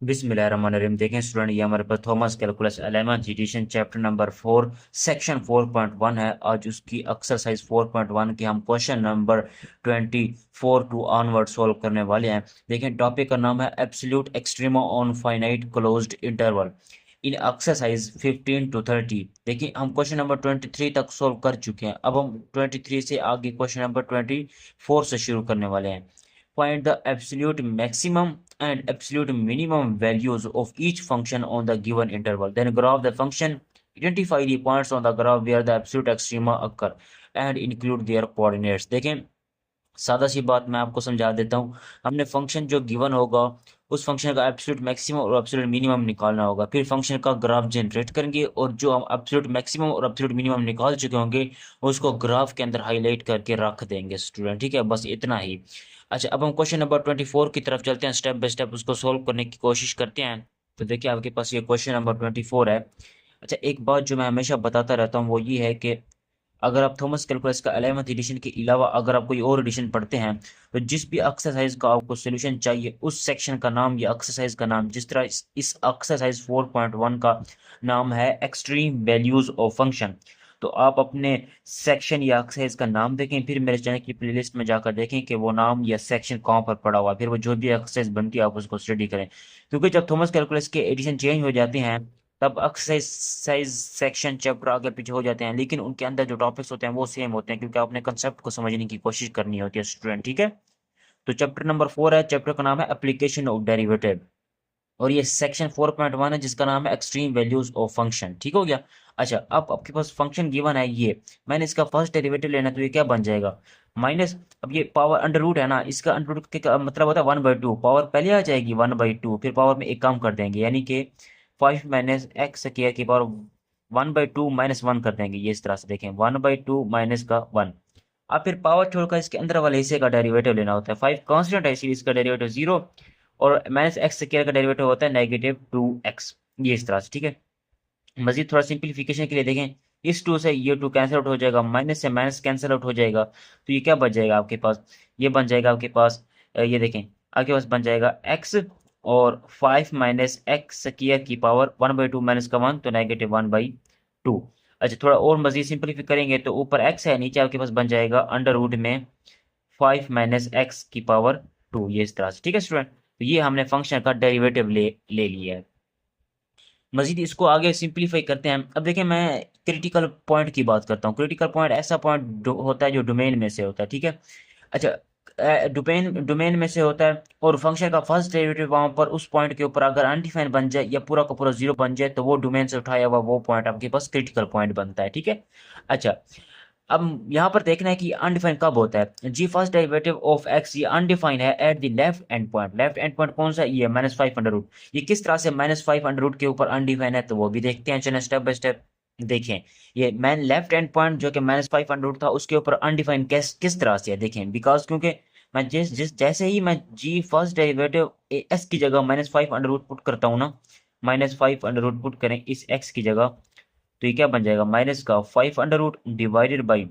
बिस्मिल्लाहिर्रहमानिर्रहीम। देखें स्टूडेंट, ये हमारे पास Thomas calculus 11th edition chapter number 4 section 4.1 है। आज उसकी एक्सरसाइज 4.1 की हम question number 24 to onward solve करने वाले हैं। देखें टॉपिक का नाम है absolute extrema on finite closed interval in exercise 15 to 30। देखिए हम क्वेश्चन नंबर 23 तक सॉल्व कर चुके हैं। अब हम 23 से आगे क्वेश्चन नंबर 24 से शुरू करने वाले हैं। Find the absolute maximum and absolute minimum values of each function on the given interval. Then graph the function. Identify the points on the graph where the absolute extrema occur and include their coordinates. देखें सादा सी बात मैं आपको समझा देता हूँ। हमने function जो गिवन होगा उस फंक्शन का एब्सोल्यूट मैक्सिमम और एब्सोल्यूट मिनिमम निकालना होगा। फिर फंक्शन का ग्राफ जनरेट करेंगे और जो हम एब्सोल्यूट मैक्सिमम और एब्सोल्यूट मिनिमम निकाल चुके होंगे उसको ग्राफ के अंदर हाईलाइट करके रख देंगे स्टूडेंट। ठीक है, बस इतना ही। अच्छा, अब हम क्वेश्चन नंबर 24 की तरफ चलते हैं। स्टेप बाय स्टेप उसको सोल्व करने की कोशिश करते हैं। तो देखिए आपके पास ये क्वेश्चन नंबर 24 है। अच्छा, एक बात जो मैं हमेशा बताता रहता हूँ वो ये है कि अगर आप थॉमस कैलकुलस का 11th एडिशन के अलावा अगर आप कोई और एडिशन पढ़ते हैं तो जिस भी एक्सरसाइज का आपको सोल्यूशन चाहिए उस सेक्शन का नाम या एक्सरसाइज का नाम, जिस तरह इस एक्सरसाइज 4.1 का नाम है एक्सट्रीम वैल्यूज ऑफ फंक्शन, तो आप अपने सेक्शन या एक्सरसाइज का नाम देखें, फिर मेरे चैनल की प्लेलिस्ट में जाकर देखें कि वो नाम या सेक्शन कहाँ पर पड़ा हुआ है, फिर वो जो भी एक्सरसाइज बनती है आप उसको स्टडी करें। क्योंकि जब थॉमस कैलकुलस के एडिशन चेंज हो जाते हैं तब एक्सरसाइज सेक्शन चैप्टर आगे पीछे हो जाते हैं, लेकिन उनके अंदर जो टॉपिक्स होते हैं वो सेम होते हैं क्योंकि आपने कंसेप्ट को समझने की कोशिश करनी होती है स्टूडेंट। ठीक है, तो चैप्टर नंबर 4 है, चैप्टर का नाम है एप्लीकेशन ऑफ डेरिवेटिव और ये सेक्शन 4.1 है जिसका नाम है एक्सट्रीम वैल्यूज ऑफ फंक्शन। ठीक हो गया। अच्छा, अब आपके पास फंक्शन गिवन है, ये मैंने इसका फर्स्ट डेरिवेटिव लेना है तो ये क्या बन जाएगा माइनस, अब ये पावर अंडर रूट है ना, इसका अंडर रूट का मतलब होता है 1/2, पावर पहले आ जाएगी 1/2, फिर पावर में एक काम कर देंगे यानी कि 5 माइनस एक्स स्क्वायर की पावर 1/2 -1 कर देंगे। ये इस तरह से देखें 1/2 माइनस का 1। अब फिर पावर छोड़कर इसके अंदर वाले हिस्से का डेरिवेटिव लेना होता है। 5 कांस्टेंट है इसलिए इसका डेरिवेटिव 0 और माइनस एक्स स्क्वायर का डेरिवेटिव होता है -2x। ये इस तरह से। ठीक है, मजीद थोड़ा सिंप्लीफिकेशन के लिए देखें, इस 2 से ये 2 कैंसिल आउट हो जाएगा, माइनस से माइनस कैंसिल आउट हो जाएगा, तो ये क्या बच जाएगा आपके पास, ये बन जाएगा आपके पास ये देखें आपके पास बन जाएगा x और 5 माइनस एक्स स्क्वायर की पावर 1/2 माइनस का 1 तो -1/2। अच्छा, थोड़ा और मजीद सिंप्लीफाई करेंगे तो ऊपर x है, नीचे आपके पास बन जाएगा अंडर रूट में 5 माइनस एक्स की पावर 2। ये इस तरह से। ठीक है स्टूडेंट, तो ये हमने फंक्शन का डेरिवेटिव ले लिया है। मजीद इसको आगे सिंप्लीफाई करते हैं। अब देखिए मैं क्रिटिकल पॉइंट की बात करता हूँ। क्रिटिकल पॉइंट ऐसा पॉइंट होता है जो डोमेन में से होता है। ठीक है, अच्छा डोमेन डोमेन में से होता है और फंक्शन का फर्स्ट डेरिवेटिव वहां पर उस पॉइंट के ऊपर अगर अनडिफाइन बन जाए या पूरा का पूरा 0 बन जाए तो वो डोमेन से उठाया हुआ वो पॉइंट आपके पास क्रिटिकल पॉइंट बनता है। ठीक है, अच्छा अब यहाँ पर देखना है कि अनडिफाइन कब होता है। जी फर्स्ट डेरिवेटिव ऑफ एक्स ये अनडिफाइन है at the left and point. Left and point कौन सा, ये -5 अंडर रूट। ये किस तरह से -5 अंडर रूट के ऊपर अनडिफाइन है तो वो भी देखते हैं। चलें स्टेप बाय स्टेप देखें। ये मैन लेफ्ट एंड पॉइंट जो कि -5 अंडर रूट था उसके ऊपर अनडिफाइन किस तरह से है देखें। बिकॉज क्योंकि मैं जिस जिस जैसे ही मैं जी फर्स्ट डेरिवेटिव एस की जगह -5 अंडर रूट पुट करता हूँ ना, -5 अंडर रूट पुट करें इस एक्स की जगह तो ये क्या बन जाएगा माइनस का 5 under root divided by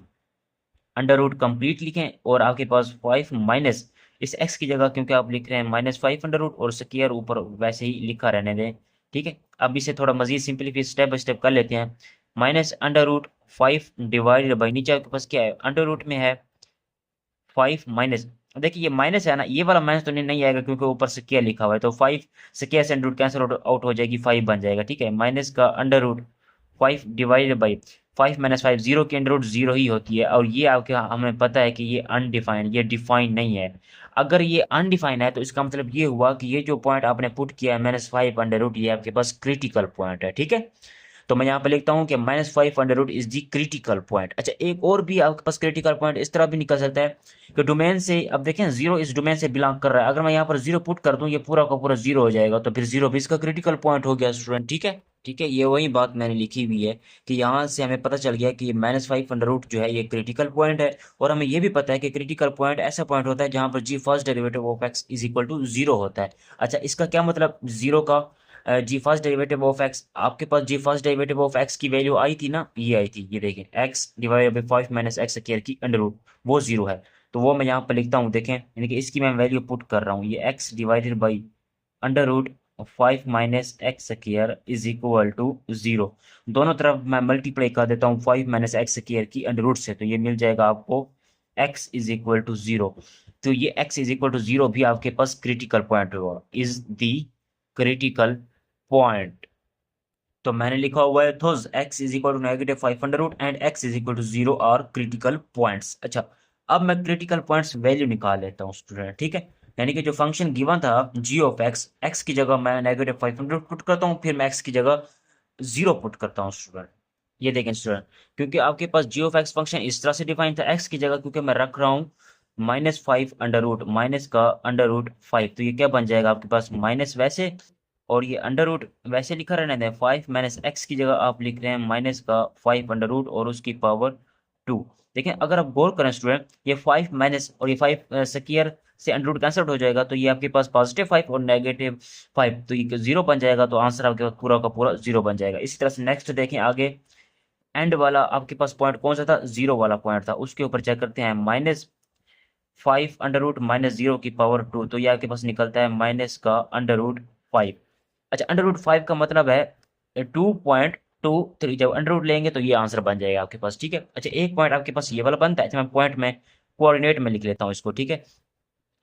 under root complete लिखें और आपके पास 5 माइनस इस x की जगह क्योंकि आप लिख रहे हैं -5 अंडर रूट और स्क्वायर ऊपर वैसे ही लिखा रहने दें। ठीक है, अब इसे थोड़ा मजीद सिंपलीफाई स्टेप बाय स्टेप कर लेते हैं। -5 डिवाइडेड बाई नीचे आपके पास क्या है अंडर रूट में है 5 माइनस, देखिए ये माइनस है ना, ये वाला माइनस तो नहीं आएगा क्योंकि ऊपर स्क्वायर लिखा हुआ है तो 5 स्क्वायर से अंडर रूट कैंसिल आउट हो जाएगी, 5 बन जाएगा। ठीक है, माइनस का under root 5 divided by 5 minus 5, 0 की अंडर रूट 0 ही होती है और ये आपके हमें पता है कि ये अनडिफाइंड, ये डिफाइन नहीं है। अगर ये अनडिफाइंड है तो इसका मतलब ये हुआ कि ये जो पॉइंट आपने पुट किया है -5 अंडर रूट ये आपके पास क्रिटिकल पॉइंट है। ठीक है, तो मैं यहाँ पे लिखता हूँ कि -5 under root is the critical point. अच्छा, एक और भी आपके पास क्रिटिकल पॉइंट इस तरह भी निकल सकता है कि डोमेन से, अब देखें 0 इस डोमेन से बिलोंग कर रहा है, अगर मैं यहाँ पर 0 पुट कर दूं ये पूरा का पूरा 0 हो जाएगा तो फिर 0 भी इसका क्रिटिकल पॉइंट हो गया स्टूडेंट। ठीक है, ठीक है, ये वही बात मैंने लिखी हुई है कि यहाँ से हमें पता चल गया कि ये -5 अंडर रूट जो है ये क्रिटिकल पॉइंट है और हमें ये भी पता है कि क्रिटिकल पॉइंट ऐसा पॉइंट होता है जहाँ पर g first derivative of x is equal to 0 होता है। अच्छा, इसका क्या मतलब 0 का g first derivative of x, आपके पास g first derivative of x की वैल्यू आई थी ना, ये आई थी, ये देखें x divided by 5 minus x square की अंडर रूट वो 0 है। तो वो मैं यहाँ पर लिखता हूँ देखें, यानी कि इसकी मैं वैल्यू पुट कर रहा हूँ, ये x divided by under root 5 minus x square is equal to 0। दोनों तरफ मैं मल्टीप्लाई कर देता हूँ 5 माइनस एक्स स्क्वायर की अंडर रूट से, तो ये मिल जाएगा आपको x इज इक्वल टू 0। तो ये x इज इक्वल टू 0 भी आपके पास क्रिटिकल पॉइंट होगा, इज द क्रिटिकल पॉइंट। तो मैंने लिखा हुआ है those x is equal to negative 5 under root and x is equal to 0 are critical points. अच्छा, अब मैं क्रिटिकल पॉइंट्स वैल्यू निकाल लेता हूँ स्टूडेंट, ठीक है। यानी कि जो फंक्शन गिवन था g ऑफ x की जगह मैं नेगेटिव 5 अंडर रूट पुट करता हूँ, फिर मैं x की जगह 0 पुट करता हूँ स्टूडेंट। ये देखें स्टूडेंट, क्योंकि आपके पास g ऑफ x फंक्शन इस तरह से डिफाइन था, x की जगह क्योंकि मैं रख रहा हूँ -5 अंडर रूट, माइनस का अंडर रूट 5, तो ये क्या बन जाएगा आपके पास माइनस वैसे, और ये अंडर रूट वैसे लिखा रहने दें, 5 माइनस एक्स की जगह आप लिख रहे हैं माइनस का 5 अंडर रूट और उसकी पावर 2। देखें अगर आप गौर करें स्टूडेंट, ये 5 माइनस और ये 5 स्क्वायर से अंडर रूट कैंसिल हो जाएगा, तो ये आपके पास पॉजिटिव 5 और नेगेटिव 5, तो ये 0 बन जाएगा, तो आंसर आपके पास पूरा का पूरा 0 बन जाएगा। इसी तरह से नेक्स्ट देखें आगे, एंड वाला आपके पास पॉइंट कौन सा था, 0 वाला पॉइंट था, उसके ऊपर चेक करते हैं -5 अंडर रूट -0 की पावर 2, तो ये आपके पास निकलता है माइनस का अंडर रूट 5। अच्छा, अंडर रूट 5 का मतलब है 2.23, जब अंडर रूट लेंगे तो ये आंसर बन जाएगा आपके पास, ठीक है। अच्छा, एक पॉइंट आपके पास ये वाला बनता है, अच्छा मैं पॉइंट में कोऑर्डिनेट में लिख लेता हूँ इसको, ठीक है।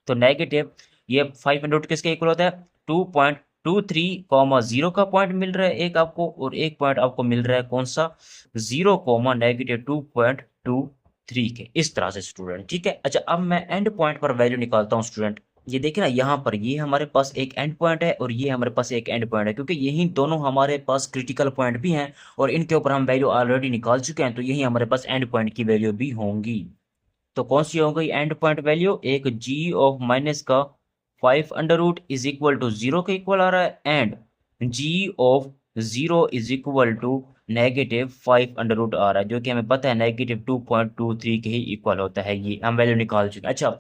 तो नेगेटिव ये 5 अंडर रूट किसके इक्वल होता है, 2.23, 0 का पॉइंट मिल रहा है एक आपको, और एक पॉइंट आपको मिल रहा है कौन सा, 0, -2.23 के, इस तरह से स्टूडेंट, ठीक है। अच्छा, अब मैं एंड पॉइंट पर वैल्यू निकालता हूँ स्टूडेंट। ये देखिए ना, यहाँ पर ये हमारे पास एक एंड पॉइंट है और ये हमारे पास एक एंड पॉइंट है, क्योंकि यही दोनों हमारे पास क्रिटिकल पॉइंट भी हैं और इनके ऊपर हम वैल्यू ऑलरेडी निकाल चुके हैं, तो यही हमारे पास एंड पॉइंट की वैल्यू भी होंगी। तो कौन सी हो गई एंड पॉइंट वैल्यू, एक g ऑफ माइनस का 5 under root is equal to 0 के इक्वल आ रहा है, and g of 0 is equal to -5 under root आ रहा है, जो कि हमें पता है -2.23 के ही इक्वल होता है। ये हम वैल्यू निकाल चुके हैं। अच्छा,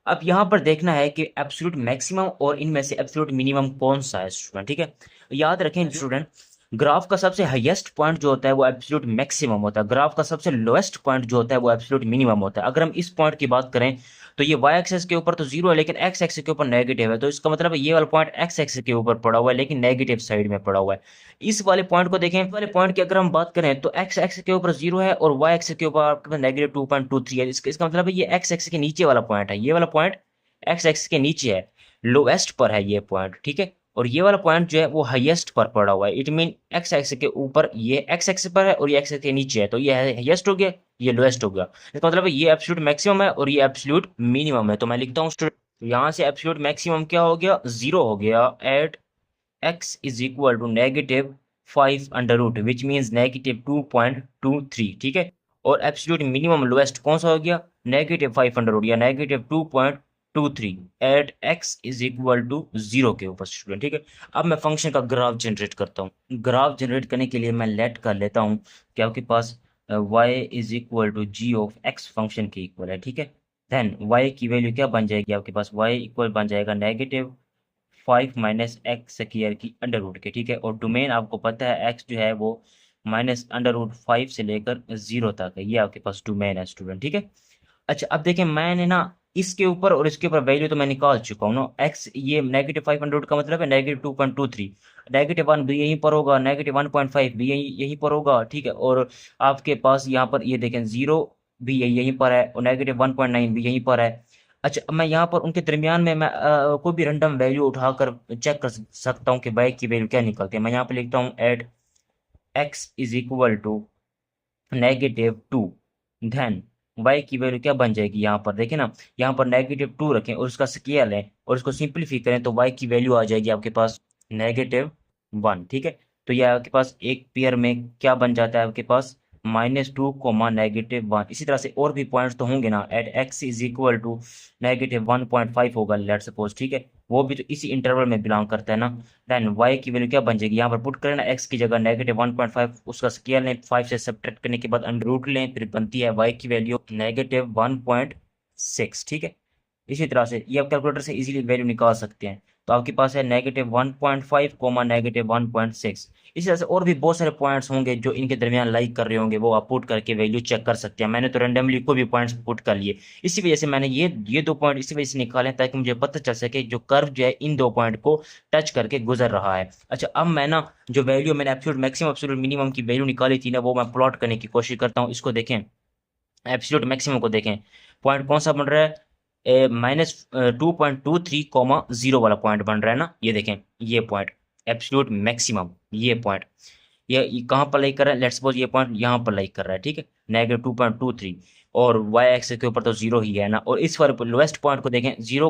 अब यहाँ पर देखना है कि एब्सोल्यूट मैक्सिमम और इनमें से एब्सोल्यूट मिनिमम कौन सा है स्टूडेंट, ठीक है। याद रखें स्टूडेंट, ग्राफ का सबसे हाईएस्ट पॉइंट जो होता है वो एब्सोल्यूट मैक्सिमम होता है, ग्राफ का सबसे लोएस्ट पॉइंट जो होता है वो एब्सोल्यूट मिनिमम होता है। अगर हम इस पॉइंट की बात करें तो ये वाई एक्सेस के ऊपर तो 0 है, लेकिन एक्स एक्सेस के ऊपर नेगेटिव है, तो इसका मतलब है ये वाला पॉइंट एक्स एक्सेस के ऊपर पड़ा हुआ है लेकिन नेगेटिव साइड में पड़ा हुआ है। इस वाले पॉइंट को देखें, इस वाले पॉइंट की अगर हम बात करें तो एक्स एक्सेस के ऊपर 0 है और वाई एक्सेस के ऊपर आपके पास -2.23 है। इसका मतलब है ये एक्स एक्सेस के नीचे वाला पॉइंट है, ये वाला पॉइंट एक्स एक्स के नीचे है, लोएस्ट पर है ये पॉइंट, ठीक है। और ये वाला पॉइंट जो है वो हाईएस्ट पर पड़ा हुआ है, इट मीन एक्स एक्स के ऊपर ये एक्स एक्स पर है और ये एक्स एक्स के नीचे है, तो ये हाईएस्ट हो गया, ये लोएस्ट हो गया। इसका मतलब है ये एब्सोल्यूट मैक्सिमम है और ये एब्सोल्यूट मिनिमम है। तो मैं लिखता हूँ स्टूडेंट, यहाँ से एब्सोल्यूट मैक्सिमम क्या हो गया, 0 हो गया at x is equal to -5 under root which means -2.23, ठीक है। और एब्सोल्यूट मिनिमम लोएस्ट कौन सा हो गया, -5 अंडर रूट या -2.23 at x is equal to 0 के ऊपर स्टूडेंट, ठीक है। अब मैं फंक्शन का ग्राफ जनरेट करता हूँ। ग्राफ जनरेट करने के लिए मैं लेट कर लेता हूँ कि आपके पास y is equal to g of x function के इक्वल है, ठीक है। देन y की वैल्यू क्या बन जाएगी आपके पास, y इक्वल बन जाएगा -5 माइनस एक्स स्क्वायर की अंडर रूट के, ठीक है। और डोमेन आपको पता है एक्स जो है वो -√5 से लेकर 0 तक है, ये आपके पास डोमेन है स्टूडेंट, ठीक है। अच्छा, अब देखें मैंने ना इसके ऊपर और इसके ऊपर वैल्यू तो मैं निकाल चुका हूँ ना, एक्स ये -5 अंडर रूट का मतलब है -2.23, -1 भी यहीं पर होगा, -1.5 भी यहीं पर होगा, ठीक है। और आपके पास यहाँ पर ये देखें 0 भी यहीं पर है और -1.9 भी यहीं पर है। अच्छा, अब मैं यहाँ पर उनके दरमियान में मैं कोई भी रैंडम वैल्यू उठाकर चेक कर सकता हूँ कि वाई की वैल्यू क्या निकलती है। मैं यहाँ पर लिखता हूँ at x is equal to -2, धन वाई की वैल्यू क्या बन जाएगी, यहाँ पर देखें ना, यहाँ पर -2 रखें और उसका स्केल है और उसको सिंप्लीफाई करें तो वाई की वैल्यू आ जाएगी आपके पास -1, ठीक है। तो यह आपके पास एक पेयर में क्या बन जाता है आपके पास -2, -1। इसी तरह से और भी पॉइंट्स तो होंगे ना, at x is equal to -1.5 होगा लेट सपोज, ठीक है, वो भी तो इसी इंटरवल में बिलोंग करता है ना। देन वाई की वैल्यू क्या बन जाएगी, यहाँ पर पुट करें ना, एक्स की जगह -1.5, उसका स्केल लें, 5 से सब्ट्रैक्ट करने के बाद अंडर रूट लें, फिर बनती है वाई की वैल्यू -1.6, ठीक है। इसी तरह से ये आप कैलकुलेटर से इजीली वैल्यू निकाल सकते हैं। तो आपके पास है -1.5 कोमा -1.6। इसी तरह से और भी बहुत सारे पॉइंट्स होंगे जो इनके दरमियान लाइक कर रहे होंगे, वो आप पुट करके वैल्यू चेक कर सकते हैं। मैंने तो रेंडमली कोई भी पॉइंट्स पुट कर लिए, इसी वजह से मैंने ये दो पॉइंट इसी वजह से निकाले ताकि मुझे पता चल सके जो कर्व जो है इन दो पॉइंट को टच करके गुजर रहा है। अच्छा, अब मैं ना जो वैल्यू मैंने एब्सोल्यूट मैक्सिमम एब्सोल्यूट मिनिमम की वैल्यू निकाली थी ना, वो मैं प्लॉट करने की कोशिश करता हूँ। इसको देखें, एब्सोल्यूट मैक्सिमम को देखें, पॉइंट कौन सा बन रहा है, -2.23, 0 वाला पॉइंट बन रहा है ना, ये देखें, ये पॉइंट एब्सोल्यूट मैक्सिमम, ये पॉइंट ये कहाँ पर लाइक कर रहा है, लेट्स सपोज ये पॉइंट यहाँ पर लाइक कर रहा है, ठीक है, -2.23, और वाई एक्सिस के ऊपर तो जीरो ही है ना। और इस पर लोएस्ट पॉइंट को देखें, 0,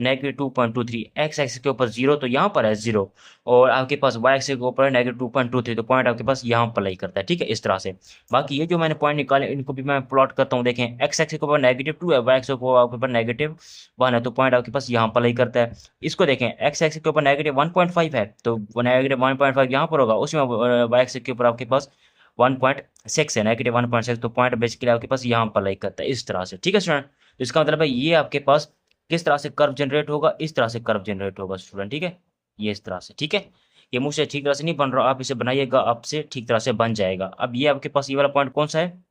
-2.23, एक्स एक्सिस के ऊपर जीरो, तो यहाँ पर है जीरो, और आपके पास वाई एक्सिस के ऊपर है -2.23, तो पॉइंट आपके पास यहाँ पर लाइक करता है, ठीक है, इस तरह से। बाकी ये जो मैंने पॉइंट निकाले इनको भी मैं प्लॉट करता हूँ। देखें, एक्स एक्सिस के ऊपर -2 है, वाई एक्सिस के ऊपर आपके ऊपर -1 है, तो पॉइंट आपके पास यहाँ पर लाइक करता है। इसको देखें, एक्स एक्सिस के ऊपर -1.5 है, तो -1.5 यहाँ पर होगा, उसमें वाई एक्सिस के ऊपर आपके पास 1.6 है, -1.6, तो पॉइंट बेसिकली आपके पास यहाँ पर लाइक करता है, इस तरह से, ठीक है स्टूडेंट। तो इसका मतलब है ये आपके पास किस तरह से कर्व जनरेट होगा, इस तरह से कर्व जनरेट होगा स्टूडेंट, ठीक है, ये इस तरह से, ठीक है। ये मुझसे ठीक तरह से नहीं बन रहा, आप इसे बनाइएगा, आपसे ठीक तरह से बन जाएगा। अब ये आपके पास ये वाला पॉइंट कौन सा है,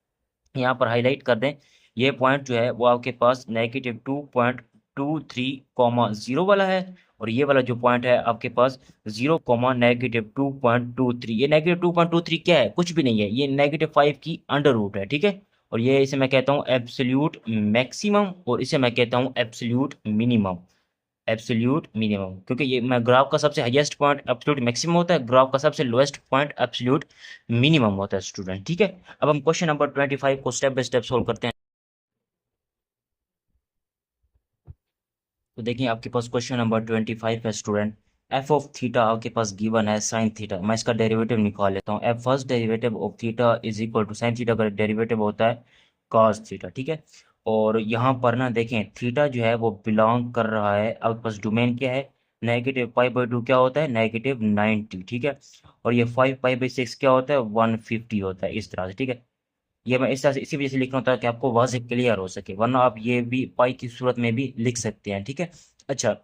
यहाँ पर हाईलाइट कर दें, ये पॉइंट जो है वो आपके पास -2.23, 0 वाला है, और ये वाला जो पॉइंट है आपके पास 0, -2.23। ये -2.23 क्या है, कुछ भी नहीं है, ये -5 की अंडर रूट है, ठीक है। और ये इसे मैं कहता हूँ एब्सोल्यूट मैक्सिमम, और इसे मैं कहता हूँ एब्सोल्यूट मिनिमम, एब्सोल्यूट मिनिमम, क्योंकि ये मैं ग्राफ का सबसे हाईएस्ट पॉइंट एब्सोल्यूट मैक्सिमम होता है, ग्राफ का सबसे लोएस्ट पॉइंट एब्सोल्यूट मिनिमम होता है स्टूडेंट, ठीक है। अब हम क्वेश्चन नंबर 25 को स्टेप बाय स्टेप सोल्व करते हैं। तो देखिए, आपके पास क्वेश्चन नंबर 25 है स्टूडेंट। एफ ऑफ थीटा आपके पास गिवन है साइन थीटा, मैं इसका डेरिवेटिव निकाल लेता हूँ। F first derivative of theta is equal to sine theta का डेरिवेटिव होता है कॉस थीटा, ठीक है। और यहाँ पर ना देखें, थीटा जो है वो बिलोंग कर रहा है, आपके पास डोमेन क्या है, -π/2 क्या होता है, -90, ठीक है। और ये 5π/6 क्या होता है, 150 होता है, इस तरह से, ठीक है। ये मैं इस तरह से इसी वजह से लिख रहा हूँ ताकि आपको वाज़ेह क्लियर हो सके, वरना आप ये भी पाई की सूरत में भी लिख सकते हैं, ठीक है। अच्छा,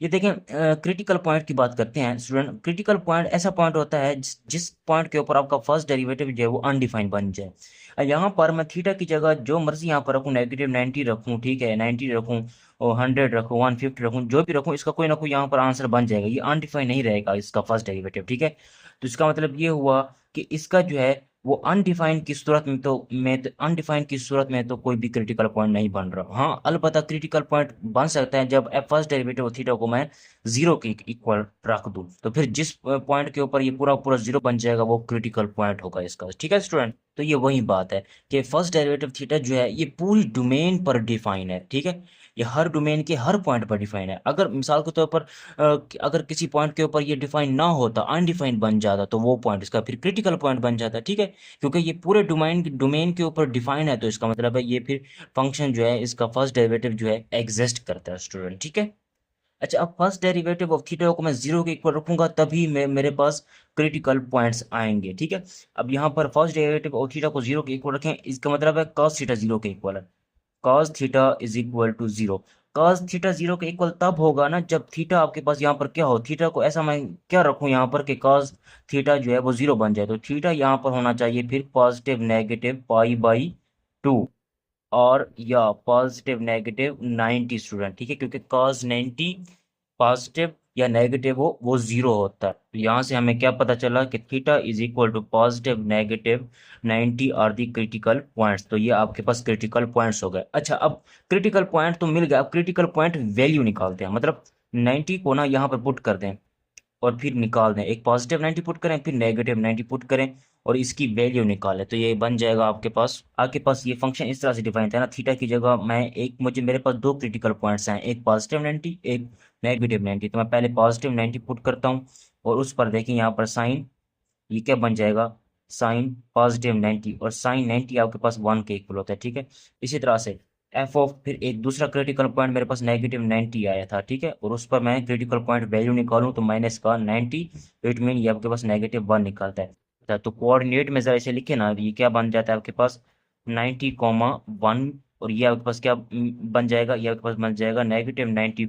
ये देखें, क्रिटिकल पॉइंट की बात करते हैं स्टूडेंट। क्रिटिकल पॉइंट ऐसा पॉइंट होता है जिस पॉइंट के ऊपर आपका फर्स्ट डेरिवेटिव जो है वो अनडिफाइंड बन जाए। यहाँ पर मैं थीटा की जगह जो मर्जी यहाँ पर रखूँ, -90 रखूँ, ठीक है, 90 रखूँ, और 100 रखूँ, 150 रखूँ, जो भी रखूँ, इसका कोई ना कोई यहाँ पर आंसर बन जाएगा, ये अनडिफाइंड नहीं रहेगा इसका फर्स्ट डेरिवेटिव, ठीक है। तो इसका मतलब ये हुआ कि इसका जो है वो अनडिफाइंड की सूरत में तो अनडिफाइंड की सूरत में तो कोई भी क्रिटिकल पॉइंट नहीं बन रहा। हाँ, अलबत्ता क्रिटिकल पॉइंट बन सकता है जब एफ फर्स्ट डेरिवेटिव थीटा को मैं जीरो के इक्वल रख दूं, तो फिर जिस पॉइंट के ऊपर ये पूरा पूरा जीरो बन जाएगा वो क्रिटिकल पॉइंट होगा इसका, ठीक है स्टूडेंट। तो ये वही बात है कि फर्स्ट डेरिवेटिव थीटा जो है ये पूरी डोमेन पर डिफाइन है, ठीक है। ये हर डोमेन के हर पॉइंट पर डिफाइन है। अगर मिसाल के तौर पर अगर किसी पॉइंट के ऊपर ये डिफाइन ना होता, अनडिफाइंड बन जाता, तो वो पॉइंट इसका फिर क्रिटिकल पॉइंट बन जाता, ठीक है। क्योंकि ये पूरे डोमेन के ऊपर डिफाइन है, तो इसका मतलब है ये फिर फंक्शन जो है इसका फर्स्ट डेरिवेटिव जो है एग्जिस्ट करता है स्टूडेंट, ठीक है। अच्छा, अब फर्स्ट डेरिवेटिव ऑफ थीटा को मैं जीरो के इक्वल रखूंगा तभी मेरे पास क्रिटिकल पॉइंट्स आएंगे, ठीक है। अब यहाँ पर फर्स्ट डेरिवेटिव ऑफ थीटा को जीरो के इक्वल रखें, इसका मतलब है cos थीटा जीरो के इक्वल है, cos theta is equal to zero. cos theta zero के इक्वल तब होगा ना जब थीटा आपके पास यहाँ पर क्या हो, थीटा को ऐसा मैं क्या रखूँ यहाँ पर कि cos थीटा जो है वो जीरो बन जाए, तो थीटा यहाँ पर होना चाहिए फिर पॉजिटिव नेगेटिव π/2, और या पॉजिटिव नेगेटिव 90 स्टूडेंट, ठीक है, क्योंकि cos 90 पॉजिटिव या नेगेटिव हो वो जीरो होता है। तो यहाँ से हमें क्या पता चला कि theta is equal to positive negative 90 are the critical points. तो ये आपके पास क्रिटिकल पॉइंट्स हो गए। अच्छा, अब क्रिटिकल पॉइंट तो मिल गया, अब क्रिटिकल पॉइंट वैल्यू निकालते हैं, मतलब 90 को ना यहाँ पर पुट कर दें और फिर निकाल दें, एक पॉजिटिव 90 पुट करें, फिर नेगेटिव 90 पुट करें, और इसकी वैल्यू निकालें, तो ये बन जाएगा आपके पास ये फंक्शन इस तरह से डिफाइन था ना, थीटा की जगह मैं मेरे पास दो क्रिटिकल पॉइंट्स हैं, एक पॉजिटिव 90, एक नेगेटिव 90, तो मैं पहले पॉजिटिव 90 पुट करता हूँ, और उस पर देखें यहाँ पर साइन, ये क्या बन जाएगा, साइन पॉजिटिव 90, और साइन 90 आपके पास 1 के इक्वल होता है, ठीक है। इसी तरह से एफ ऑफ, फिर एक दूसरा क्रिटिकल पॉइंट मेरे पास -90 आया था, ठीक है, और उस पर मैं क्रिटिकल पॉइंट वैल्यू निकालूं तो माइनस का 90, तो इट मीन ये आपके पास -1 निकलता है। तो कोऑर्डिनेट में जरा इसे लिखे ना, ये क्या बन जाता है आपके पास 90, 1, और ये आपके पास क्या बन जाएगा, ये आपके पास बन जाएगा -90,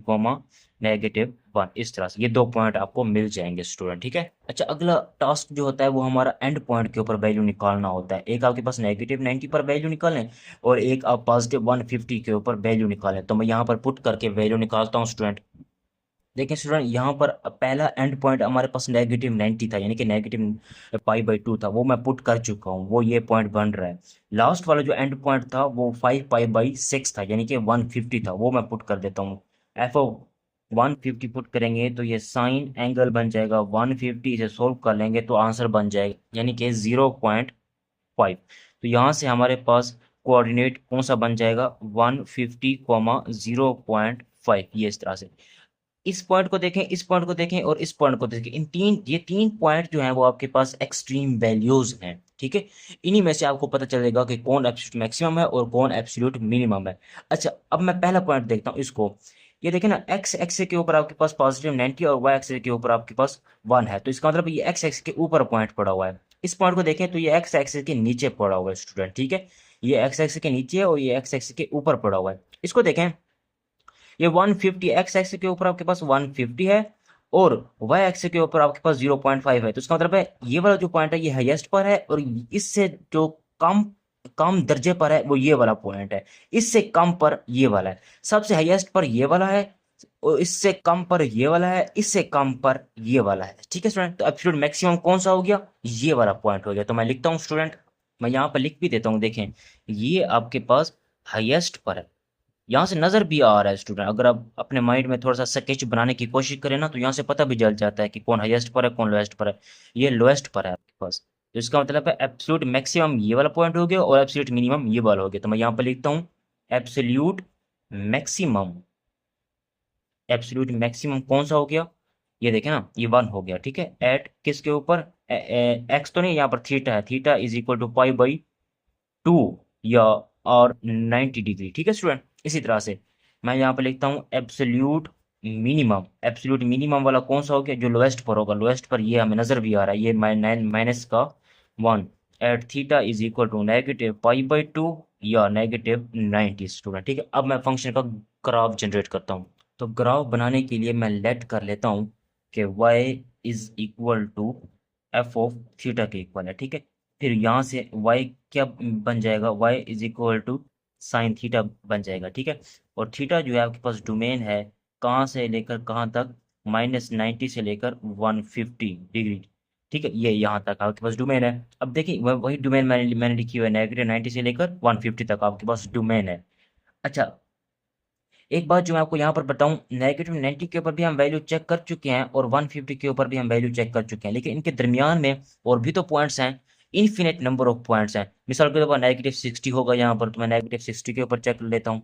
-1। इस तरह से ये 2 पॉइंट आपको मिल जाएंगे स्टूडेंट, ठीक है। अच्छा, अगला टास्क जो होता है वो हमारा एंड पॉइंट के ऊपर वैल्यू निकालना होता है। एक आपके पास -90 पर वैल्यू निकालें और एक आप +150 के ऊपर वैल्यू निकालें। तो मैं यहाँ पर पुट करके वैल्यू निकालता हूँ स्टूडेंट। देखिए स्टूडेंट, यहाँ पर पहला एंड पॉइंट हमारे पास -90 था, यानी कि -π/2 था, वो मैं पुट कर चुका हूँ, वो ये पॉइंट बन रहा है। लास्ट वाला जो एंड पॉइंट था वो 5π/6 था, यानी कि 150 था, वो मैं पुट कर देता हूँ। f(150) पुट करेंगे तो ये साइन एंगल बन जाएगा 150। इसे सोल्व कर लेंगे तो आंसर बन जाएगा, यानी कि 0.5। तो यहाँ से हमारे पास कोऑर्डिनेट कौन सा बन जाएगा, 150, 0.5। ये इस तरह से इस पॉइंट को देखें, इस पॉइंट को देखें और इस पॉइंट को देखें। ये तीन पॉइंट जो हैं वो आपके पास एक्सट्रीम वैल्यूज हैं, ठीक है। इन्हीं में से आपको पता चलेगा कि कौन एब्सोल्यूट मैक्सिमम है और कौन एब्सोल्यूट मिनिमम है। अच्छा, अब मैं पहला पॉइंट देखता हूँ इसको। ये देखें ना, एक्स एक्स के ऊपर आपके पास +90 और वाई एक्स के ऊपर आपके पास 1 है, तो इसका मतलब ये एक्स एक्स के ऊपर पॉइंट पड़ा हुआ है। इस पॉइंट को देखें तो ये एक्स एक्स के नीचे पड़ा हुआ है स्टूडेंट, ठीक है। ये एक्स एक्स के नीचे है और ये एक्स एक्स के ऊपर पड़ा हुआ है। इसको देखें, ये 150 एक्स एक्स के ऊपर आपके पास 150 है और वाई एक्स के ऊपर आपके पास 0.5 है। तो इसका मतलब है ये वाला जो पॉइंट है ये हाईएस्ट पर है और इससे जो कम कम दर्जे पर है वो ये वाला पॉइंट है। इससे कम पर ये वाला है, सबसे हाईएस्ट पर ये वाला है और इससे कम पर ये वाला है, इससे कम पर ये वाला है, ठीक है स्टूडेंट। तो एब्सोल्यूट मैक्सिमम कौन सा हो गया, ये वाला पॉइंट हो गया। तो मैं लिखता हूँ स्टूडेंट, मैं यहाँ पर लिख भी देता हूँ, देखें ये आपके पास हाईएस्ट पर है। यहाँ से नज़र भी आ रहा है स्टूडेंट, अगर आप अपने माइंड में थोड़ा सा स्केच बनाने की कोशिश करें ना तो यहाँ से पता भी चल जाता है कि कौन हाईएस्ट पर है कौन लोएस्ट पर है। ये लोएस्ट पर है आपके पास, तो इसका मतलब है एब्सोल्यूट मैक्सिमम ये वाला पॉइंट हो गया और एब्सोल्यूट मिनिमम ये वाला हो गया। तो मैं यहाँ पर लिखता हूँ एब्सोल्यूट मैक्सिमम। एब्सोल्यूट मैक्सिमम कौन सा हो गया, ये देखें ना, ये 1 हो गया, ठीक है। एट किसके ऊपर, एक्स तो नहीं, यहाँ पर थीटा है, थीटा इज इक्वल टू π/2 या और 90 डिग्री, ठीक है स्टूडेंट। इसी तरह से मैं यहाँ पे लिखता हूँ एब्सोल्यूट मिनिमम। एब्सोल्यूट मिनिमम वाला कौन सा हो गया, जो लोएस्ट पर होगा। लोएस्ट पर ये हमें नजर भी आ रहा है, ये -का 1 at theta is equal to -π/2 या -90 स्टूडेंट, ठीक है। अब मैं फंक्शन का ग्राफ जनरेट करता हूँ। तो ग्राफ बनाने के लिए मैं लेट कर लेता हूँ कि y is equal to f(θ) के इक्वल है, ठीक है। फिर यहाँ से y क्या बन जाएगा, y is equal to sine theta बन जाएगा, ठीक है। और थीटा जो है आपके पास डोमेन है कहाँ से लेकर कहाँ तक, -90 से लेकर 150 डिग्री, ठीक है। ये यहाँ तक आपके पास डोमेन है। अब देखिए वही डोमेन मैंने लिखी हुई है, -90 से लेकर 150 तक आपके पास डोमेन है। अच्छा, एक बात जो मैं आपको यहाँ पर बताऊं, -90 के ऊपर भी हम वैल्यू चेक कर चुके हैं और 150 के ऊपर भी हम वैल्यू चेक कर चुके हैं, लेकिन इनके दरमियान में और भी तो पॉइंट्स हैं, इन्फिनिट नंबर ऑफ पॉइंट्स हैं। मिसाल के तौर पर -60 होगा यहाँ पर, तो मैं -60 के ऊपर चेक कर लेता हूँ।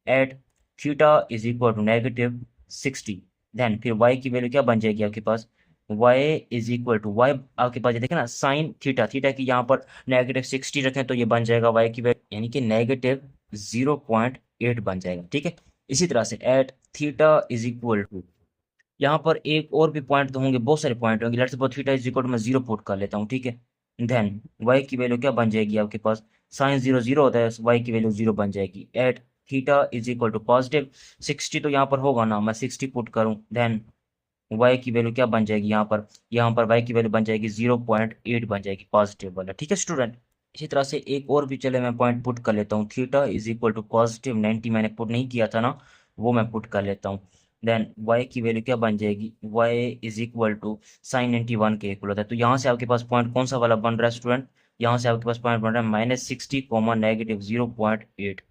At theta is equal to -60, then फिर वाई की वैल्यू क्या बन जाएगी आपके पास, y is equal to y आपके पास ये देखें ना, साइन थीटा, थीटा की यहाँ पर -60 रखें तो ये बन जाएगा वाई की वैल्यू, यानी कि -0.8 बन जाएगा, ठीक है। इसी तरह से at theta is equal to, यहाँ पर एक और भी पॉइंट तो होंगे, बहुत सारे पॉइंट होंगे। Let's suppose theta is equal to मैं 0 पुट कर लेता हूँ, ठीक है। देन वाई की वैल्यू क्या बन जाएगी आपके पास, साइन 0 0 होता है, वाई की वैल्यू 0 बन जाएगी। At theta is equal to +60, तो यहाँ पर होगा ना, मैं 60 पुट करूँ, देन वाई की वैल्यू क्या बन जाएगी यहाँ पर वाई की वैल्यू बन जाएगी 0.8 बन जाएगी, पॉजिटिव वाला, ठीक है स्टूडेंट। इसी तरह से एक और भी चले मैं पॉइंट पुट कर लेता हूँ, थीटा इज इक्वल टू +90 मैंने पुट नहीं किया था ना, वो मैं पुट कर लेता हूँ। देन वाई की वैल्यू क्या बन जाएगी, y is equal to sine 91 के इक्वल होता है। तो यहाँ से आपके पास पॉइंट कौन सा वाला बन रहा है स्टूडेंट, यहाँ से आपके पास पॉइंट बन रहा है -60, -0.8।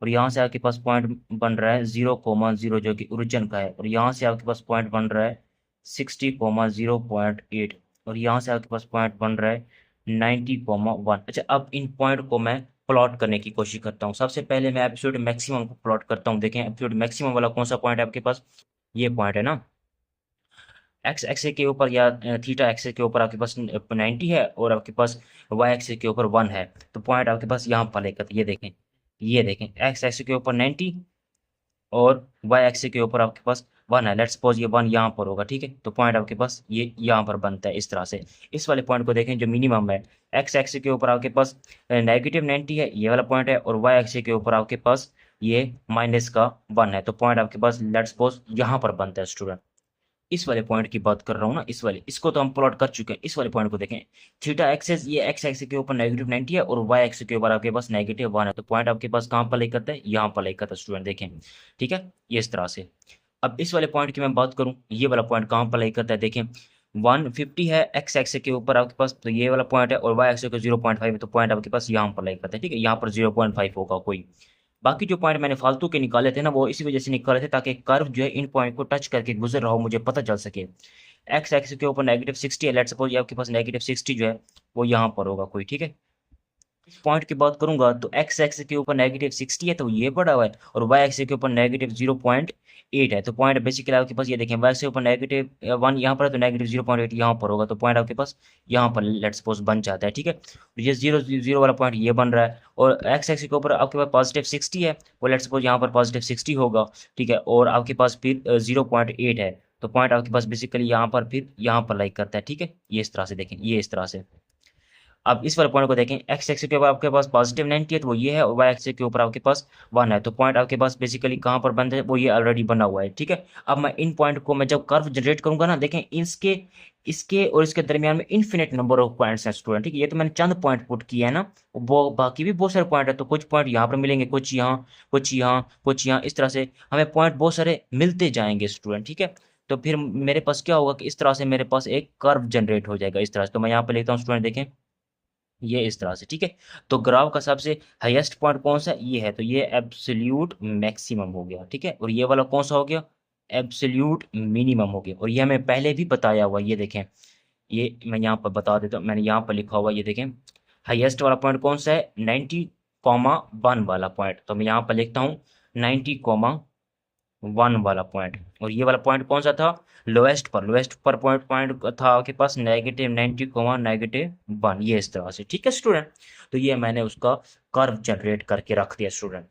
और यहाँ से आपके पास पॉइंट बन रहा है 0,0 जो कि ओरिजिन का है। और यहाँ से आपके पास पॉइंट बन रहा है 60,0.8। और यहाँ से आपके पास पॉइंट बन रहा है 90,1। अच्छा, अब इन पॉइंट को मैं प्लॉट करने की कोशिश करता हूँ। सबसे पहले मैं एब्सोल्यूट मैक्सिमम को प्लॉट करता हूँ। देखें एब्सोल्यूट मैक्सिमम वाला कौन सा पॉइंट है आपके पास, ये पॉइंट है ना, एक्स एक्से के ऊपर या थीटा एक्से के ऊपर आपके पास 90 है और आपके पास वाई एक्से के ऊपर 1 है। तो पॉइंट आपके पास यहाँ पर लेकर, ये देखें एक्स एक्से के ऊपर 90 और वाई एक्से के ऊपर आपके पास 1 है। लेट्स सपोज ये 1 यहाँ पर होगा, ठीक है। तो पॉइंट आपके पास ये यहाँ पर बनता है इस तरह से। इस वाले पॉइंट को देखें जो मिनिमम है, एक्स एक्से के ऊपर आपके पास -90 है, ये वाला पॉइंट है, और वाई एक्से के ऊपर आपके पास ये माइनस का 1 है, तो पॉइंट आपके पास लेट्स सपोज यहाँ पर बनता है स्टूडेंट। इस वाले पॉइंट की बात कर रहा हूँ ना, इस वाले, इसको तो हम प्लॉट कर चुके हैं। इस वाले पॉइंट को देखें, थीटा एक्सेस ये एक्स एक्सिस के ऊपर -90 है और वाई एक्सिस के ऊपर आपके पास -1 है, तो पॉइंट आपके पास कहाँ पर लाई करता है, यहाँ पर लाई करता है स्टूडेंट, देखें। ठीक है, ये इस तरह से। अब इस वाले पॉइंट की मैं बात करूँ, ये वाला पॉइंट कहाँ पर लाई करता है, देखें 150 है एक्स एक्सिस के ऊपर आपके पास, तो ये वाला पॉइंट है, और वाई एक्सिस का 0.5 है, तो पॉइंट आपके पास यहाँ पर लाई करता है। ठीक है, यहाँ पर 0.5 होगा कोई। बाकी जो पॉइंट मैंने फालतू के निकाले थे ना, वो इसी वजह से निकाले थे ताकि कर्व जो है इन पॉइंट को टच करके गुजर रहा हो, मुझे पता चल सके। एक्स एक्सिस के ऊपर -60 है, लेट्स सपोज ये आपके पास -60 जो है वो यहाँ पर होगा कोई। ठीक है, इस पॉइंट की बात करूंगा तो एक्स एक्सिस के ऊपर -60 है, तो ये बढ़ा हुआ है, और वाई एक्सिस के ऊपर -0.8 है, तो पॉइंट बेसिकली आपके पास ये देखें, वाई के ऊपर -1 यहाँ पर है, तो -0.8 यहाँ पर होगा, तो पॉइंट आपके पास यहाँ पर लेट्स सपोज बन जाता है। ठीक है, तो ये 0 वाला पॉइंट ये बन रहा है, और एक्स एक्सिस के ऊपर आपके पास +60 है, वो लेट्स सपोज यहाँ पर +60 होगा। ठीक है, और आपके पास फिर 0.8 है, तो पॉइंट आपके पास बेसिकली यहाँ पर फिर यहाँ पर लाइक करता है। ठीक है, ये इस तरह से देखें, ये इस तरह से। अब इस वाले पॉइंट को देखें, एक्स एक्सिस के ऊपर आपके पास +90 है, तो वो ये है, और वाई एक्सिस के ऊपर आपके पास 1 है, तो पॉइंट आपके पास बेसिकली कहाँ पर बन रहा है, वो ये ऑलरेडी बना हुआ है। ठीक है, अब मैं इन पॉइंट को मैं जब कर्व जनरेट करूंगा ना, देखें इसके इसके और इसके दरमियान में इन्फिनिट नंबर ऑफ पॉइंट्स हैं स्टूडेंट। ठीक है, ये तो मैंने चंद पॉइंट पुट किया है ना, वो बाकी भी बहुत सारे पॉइंट है, तो कुछ पॉइंट यहाँ पर मिलेंगे, कुछ यहाँ, कुछ यहाँ, कुछ यहाँ, इस तरह से हमें पॉइंट बहुत सारे मिलते जाएंगे स्टूडेंट। ठीक है, तो फिर मेरे पास क्या होगा कि इस तरह से मेरे पास एक कर्व जनरेट हो जाएगा इस तरह से। तो मैं यहाँ पर लिखता हूँ स्टूडेंट, देखें ये इस तरह से। ठीक है, तो ग्राफ का सबसे हाईएस्ट पॉइंट कौन सा है, ये है, तो ये एब्सोल्यूट मैक्सिमम हो गया। ठीक है, और ये वाला कौन सा हो गया, एब्सोल्यूट मिनिमम हो गया, और ये हमें पहले भी बताया हुआ, ये देखें, ये मैं यहाँ पर बता देता हूँ, मैंने यहाँ पर लिखा हुआ, ये देखें हाईएस्ट वाला पॉइंट कौन सा है, 90,1 वाला पॉइंट, तो मैं यहाँ पर लिखता हूँ 90,1 वाला पॉइंट। और ये वाला पॉइंट कौन सा था, लोएस्ट पर पॉइंट पॉइंट था आपके पास -90,-1, ये इस तरह से। ठीक है स्टूडेंट, तो ये मैंने उसका कर्व जनरेट करके रख दिया स्टूडेंट।